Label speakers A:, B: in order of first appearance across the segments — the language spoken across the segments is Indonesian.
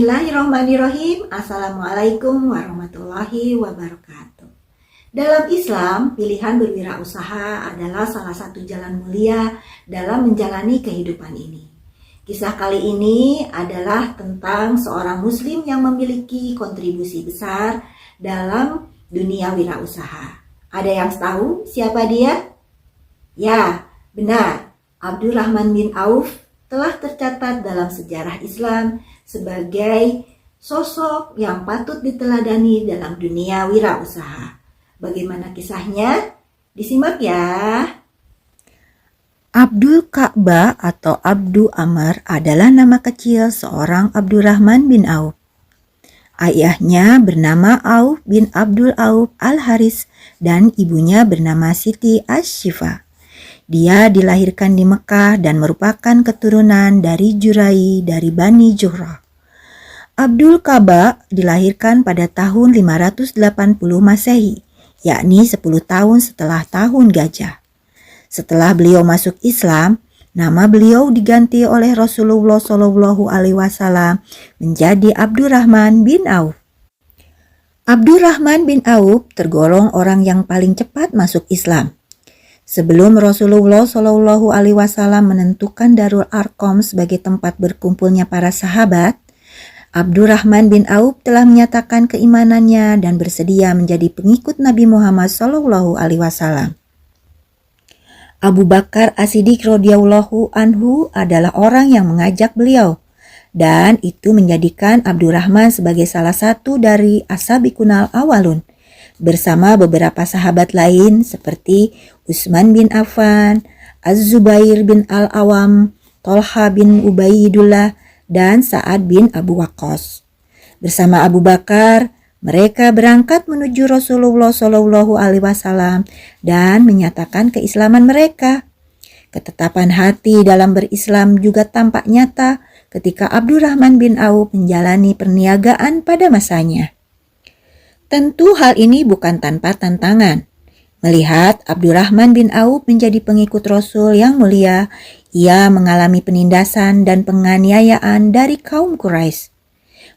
A: Bismillahirrahmanirrahim. Assalamualaikum warahmatullahi wabarakatuh. Dalam Islam, pilihan berwirausaha adalah salah satu jalan mulia dalam menjalani kehidupan ini. Kisah kali ini adalah tentang seorang muslim yang memiliki kontribusi besar dalam dunia wirausaha. Ada yang tahu siapa dia? Ya, benar. Abdurrahman bin Auf telah tercatat dalam sejarah Islam sebagai sosok yang patut diteladani dalam dunia wirausaha. Bagaimana kisahnya? Disimak ya.
B: Abdul Ka'bah atau Abdu Amr adalah nama kecil seorang Abdurrahman bin Auf. Ayahnya bernama Auf bin Abdul Auf al-Haris dan ibunya bernama Siti Asy-Syifa. Dia dilahirkan di Mekah dan merupakan keturunan dari Jurai dari Bani Juhrah. Abdul Ka'bah dilahirkan pada tahun 580 Masehi, yakni 10 tahun setelah tahun gajah. Setelah beliau masuk Islam, nama beliau diganti oleh Rasulullah SAW menjadi Abdurrahman bin Auf. Abdurrahman bin Auf tergolong orang yang paling cepat masuk Islam. Sebelum Rasulullah SAW menentukan Darul Arqam sebagai tempat berkumpulnya para sahabat, Abdurrahman bin Auf telah menyatakan keimanannya dan bersedia menjadi pengikut Nabi Muhammad SAW. Abu Bakar As-Siddiq radhiyallahu anhu adalah orang yang mengajak beliau, dan itu menjadikan Abdurrahman sebagai salah satu dari as-sabiqunal awalun, bersama beberapa sahabat lain seperti Utsman bin Affan, Az-Zubair bin Al-Awam, Tolha bin Ubaidullah, dan Sa'ad bin Abu Waqqas. Bersama Abu Bakar, mereka berangkat menuju Rasulullah SAW dan menyatakan keislaman mereka. Ketetapan hati dalam berislam juga tampak nyata ketika Abdurrahman bin Auf menjalani perniagaan pada masanya. Tentu hal ini bukan tanpa tantangan. Melihat Abdurrahman bin Auf menjadi pengikut Rasul yang mulia, ia mengalami penindasan dan penganiayaan dari kaum Quraisy.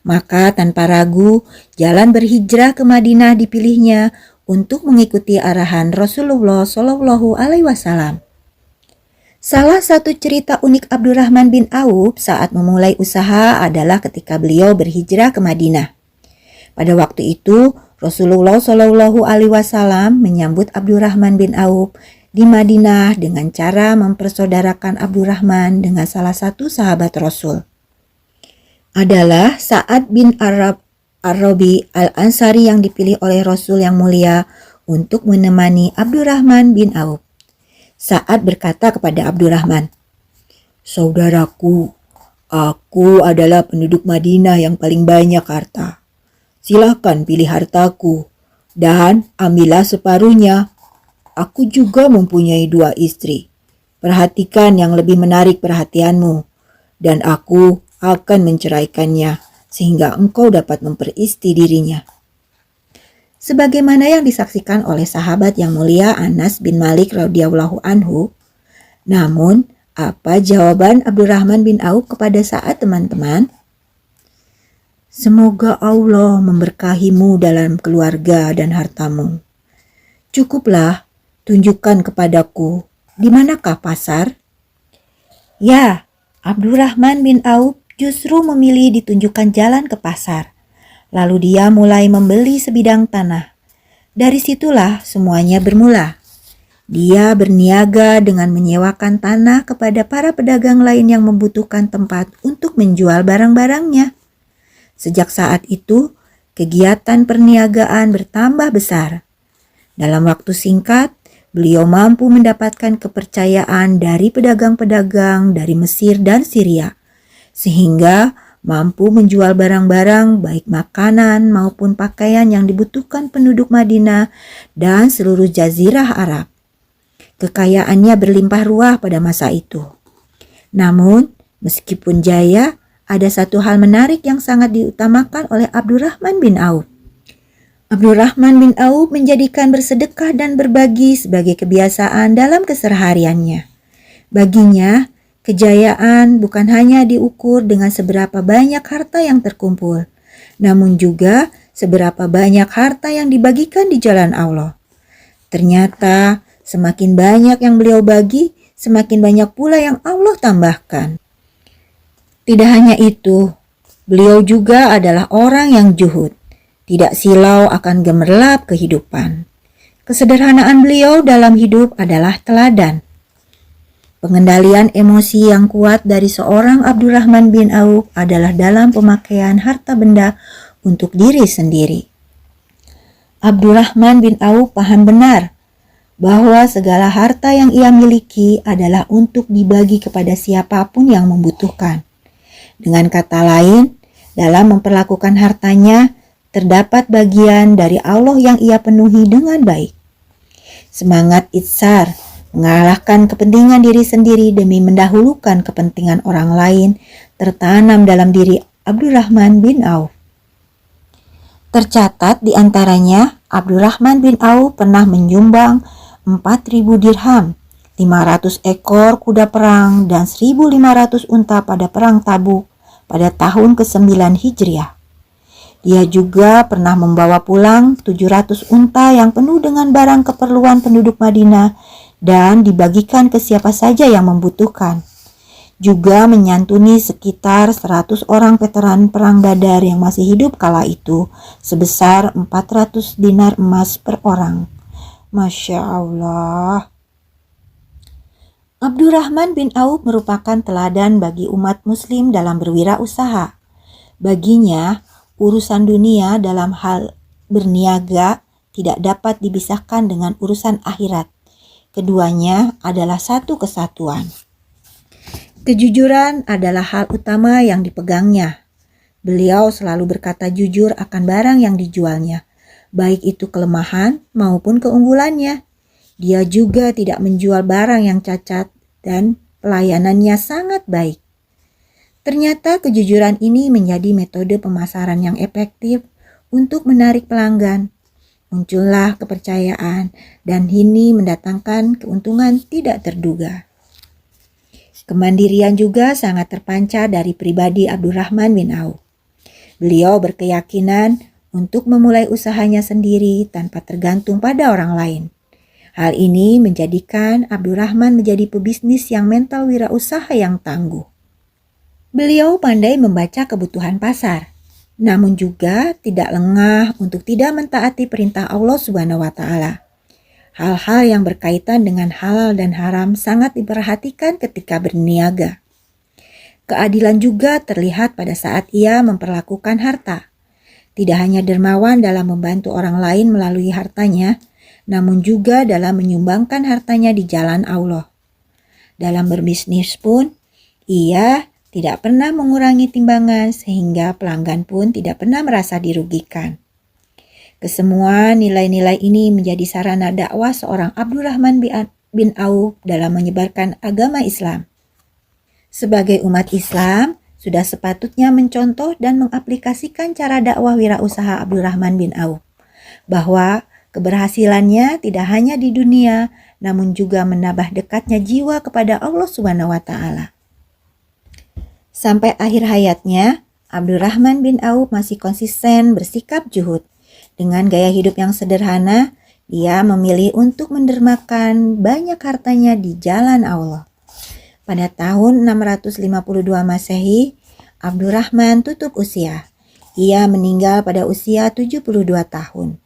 B: Maka tanpa ragu, jalan berhijrah ke Madinah dipilihnya untuk mengikuti arahan Rasulullah SAW. Salah satu cerita unik Abdurrahman bin Auf saat memulai usaha adalah ketika beliau berhijrah ke Madinah. Pada waktu itu, Rasulullah SAW menyambut Abdurrahman bin Auf di Madinah dengan cara mempersaudarakan Abdurrahman dengan salah satu sahabat Rasul. Adalah Sa'ad bin Ar-Rabi al-Ansari yang dipilih oleh Rasul yang mulia untuk menemani Abdurrahman bin Auf. Sa'ad berkata kepada Abdurrahman, "Saudaraku, aku adalah penduduk Madinah yang paling banyak harta. Silakan pilih hartaku dan ambillah separuhnya. Aku juga mempunyai 2 istri. Perhatikan yang lebih menarik perhatianmu, dan aku akan menceraikannya sehingga engkau dapat memperisti dirinya." Sebagaimana yang disaksikan oleh sahabat yang mulia Anas bin Malik radhiyallahu anhu. Namun, apa jawaban Abdurrahman bin Auf kepada Sa'ad, teman-teman? "Semoga Allah memberkahimu dalam keluarga dan hartamu. Cukuplah, tunjukkan kepadaku di manakah pasar?" Ya, Abdurrahman bin Auf justru memilih ditunjukkan jalan ke pasar. Lalu dia mulai membeli sebidang tanah. Dari situlah semuanya bermula. Dia berniaga dengan menyewakan tanah kepada para pedagang lain yang membutuhkan tempat untuk menjual barang-barangnya. Sejak saat itu, kegiatan perniagaan bertambah besar. Dalam waktu singkat, beliau mampu mendapatkan kepercayaan dari pedagang-pedagang dari Mesir dan Syria, sehingga mampu menjual barang-barang baik makanan maupun pakaian yang dibutuhkan penduduk Madinah dan seluruh jazirah Arab. Kekayaannya berlimpah ruah pada masa itu. Namun, meskipun jaya, ada satu hal menarik yang sangat diutamakan oleh Abdurrahman bin Auf. Abdurrahman bin Auf menjadikan bersedekah dan berbagi sebagai kebiasaan dalam kesehariannya. Baginya, Kejayaan bukan hanya diukur dengan seberapa banyak harta yang terkumpul, namun juga seberapa banyak harta yang dibagikan di jalan Allah. Ternyata semakin banyak yang beliau bagi, semakin banyak pula yang Allah tambahkan. Tidak hanya itu, beliau juga adalah orang yang juhud, tidak silau akan gemerlap kehidupan. Kesederhanaan beliau dalam hidup adalah teladan. Pengendalian emosi yang kuat dari seorang Abdurrahman bin Auf adalah dalam pemakaian harta benda untuk diri sendiri. Abdurrahman bin Auf paham benar bahwa segala harta yang ia miliki adalah untuk dibagi kepada siapapun yang membutuhkan. Dengan kata lain, dalam memperlakukan hartanya, terdapat bagian dari Allah yang ia penuhi dengan baik. Semangat itsar, mengalahkan kepentingan diri sendiri demi mendahulukan kepentingan orang lain, tertanam dalam diri Abdurrahman bin Auf. Tercatat di antaranya, Abdurrahman bin Auf pernah menyumbang 4.000 dirham, 500 ekor kuda perang, dan 1.500 unta pada perang Tabuk pada tahun ke-9 Hijriah. Dia juga pernah membawa pulang 700 unta yang penuh dengan barang keperluan penduduk Madinah dan dibagikan ke siapa saja yang membutuhkan. Juga menyantuni sekitar 100 orang veteran perang Badar yang masih hidup kala itu sebesar 400 dinar emas per orang. Masya Allah. Abdurrahman bin Auf merupakan teladan bagi umat muslim dalam berwirausaha. Baginya, urusan dunia dalam hal berniaga tidak dapat dipisahkan dengan urusan akhirat. Keduanya adalah satu kesatuan. Kejujuran adalah hal utama yang dipegangnya. Beliau selalu berkata jujur akan barang yang dijualnya, baik itu kelemahan maupun keunggulannya. Dia juga tidak menjual barang yang cacat dan pelayanannya sangat baik. Ternyata kejujuran ini menjadi metode pemasaran yang efektif untuk menarik pelanggan. Muncullah kepercayaan dan ini mendatangkan keuntungan tidak terduga. Kemandirian juga sangat terpancar dari pribadi Abdurrahman bin Auf. Beliau berkeyakinan untuk memulai usahanya sendiri tanpa tergantung pada orang lain. Hal ini menjadikan Abdurrahman menjadi pebisnis yang mental wirausaha yang tangguh. Beliau pandai membaca kebutuhan pasar, namun juga tidak lengah untuk tidak mentaati perintah Allah Subhanahu wa Ta'ala. Hal-hal yang berkaitan dengan halal dan haram sangat diperhatikan ketika berniaga. Keadilan juga terlihat pada saat ia memperlakukan harta. Tidak hanya dermawan dalam membantu orang lain melalui hartanya, namun juga dalam menyumbangkan hartanya di jalan Allah. Dalam berbisnis pun, ia tidak pernah mengurangi timbangan sehingga pelanggan pun tidak pernah merasa dirugikan. Kesemua nilai-nilai ini menjadi sarana dakwah seorang Abdurrahman bin Auf dalam menyebarkan agama Islam. Sebagai umat Islam, sudah sepatutnya mencontoh dan mengaplikasikan cara dakwah wirausaha Abdurrahman bin Auf, bahwa keberhasilannya tidak hanya di dunia, namun juga menambah dekatnya jiwa kepada Allah Subhanahu wa Ta'ala. Sampai akhir hayatnya, Abdurrahman bin Auf masih konsisten bersikap zuhud. Dengan gaya hidup yang sederhana, dia memilih untuk mendermakan banyak hartanya di jalan Allah. Pada tahun 652 Masehi, Abdurrahman tutup usia. Ia meninggal pada usia 72 tahun.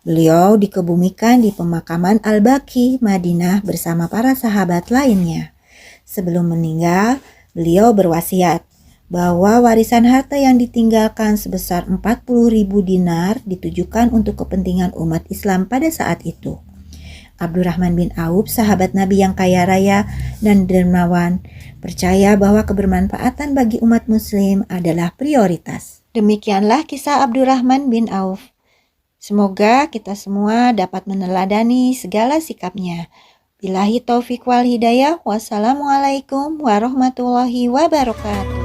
B: Beliau dikebumikan di pemakaman Al-Baqi, Madinah bersama para sahabat lainnya. Sebelum meninggal, beliau berwasiat bahwa warisan harta yang ditinggalkan sebesar 40.000 dinar ditujukan untuk kepentingan umat Islam pada saat itu. Abdurrahman bin Auf, sahabat Nabi yang kaya raya dan dermawan, percaya bahwa kebermanfaatan bagi umat muslim adalah prioritas. Demikianlah kisah Abdurrahman bin Auf. Semoga kita semua dapat meneladani segala sikapnya. Billahi taufik wal hidayah. Wassalamualaikum warahmatullahi wabarakatuh.